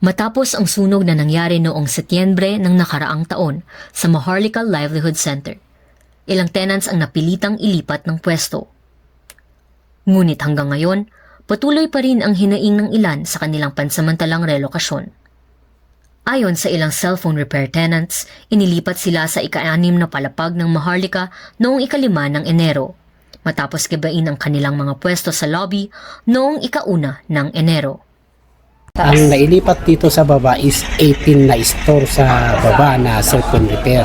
Matapos ang sunog na nangyari noong Setyembre ng nakaraang taon sa Maharlika Livelihood Center, ilang tenants ang napilitang ilipat ng pwesto. Ngunit hanggang ngayon, patuloy pa rin ang hinaing ng ilan sa kanilang pansamantalang relokasyon. Ayon sa ilang cellphone repair tenants, inilipat sila sa ika-6 na palapag ng Maharlika noong ika-5 ng Enero, matapos gibain ang kanilang mga pwesto sa lobby noong ika-1 ng Enero. Ang nailipat dito sa baba is 18 na store sa baba na cellphone repair.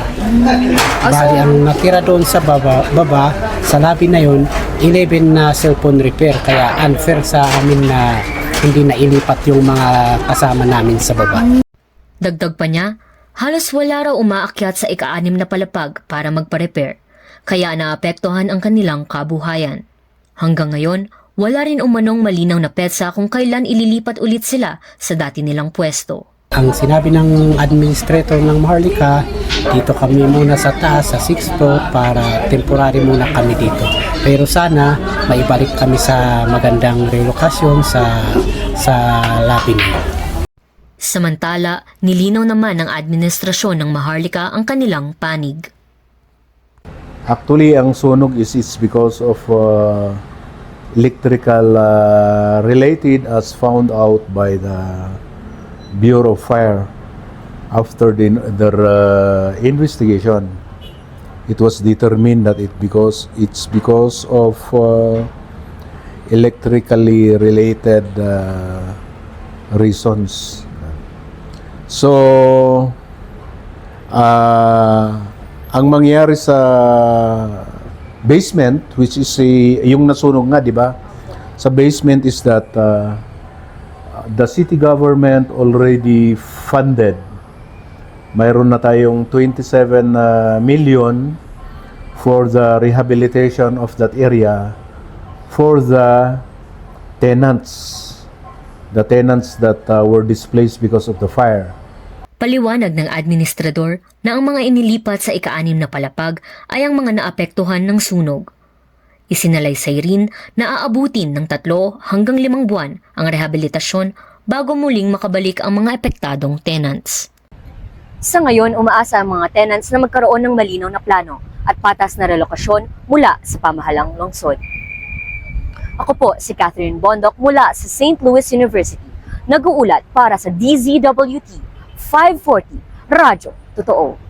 Bali, ang natira doon sa baba sa lobby na yun, 11 na cellphone repair. Kaya unfair sa amin na hindi nailipat yung mga kasama namin sa baba. Dagdag pa niya, halos wala raw umaakyat sa ika-6 na palapag para magpa-repair, kaya naapektuhan ang kanilang kabuhayan. Hanggang ngayon, wala rin umanong malinaw na petsa kung kailan ililipat ulit sila sa dati nilang pwesto. Ang sinabi ng administrator ng Maharlika, dito kami muna sa taas, sa 6th floor, para temporary muna kami dito. Pero sana, maibalik kami sa magandang relokasyon sa lobby niya. Samantala, nilinaw naman ng administrasyon ng Maharlika ang kanilang panig. Actually, ang sunog is because of electrical related as found out by the Bureau of Fire after their investigation. It was determined that it's because of electrically related reasons. So, ang mangyari sa basement, which is yung nasunog nga, di ba? Sa basement is that the city government already funded. Mayroon na tayong 27 million for the rehabilitation of that area for the tenants. The tenants that were displaced because of the fire. Paliwanag ng administrador na ang mga inilipat sa ika-6 na palapag ay ang mga naapektuhan ng sunog. Isinalaysay rin na aabutin ng 3 hanggang 5 buwan ang rehabilitasyon bago muling makabalik ang mga epektadong tenants. Sa ngayon, umaasa ang mga tenants na magkaroon ng malinaw na plano at patas na relokasyon mula sa pamahalang lungsod. Ako po si Catherine Bondok mula sa St. Louis University, nag-uulat para sa DZWT 540 Radyo Totoo.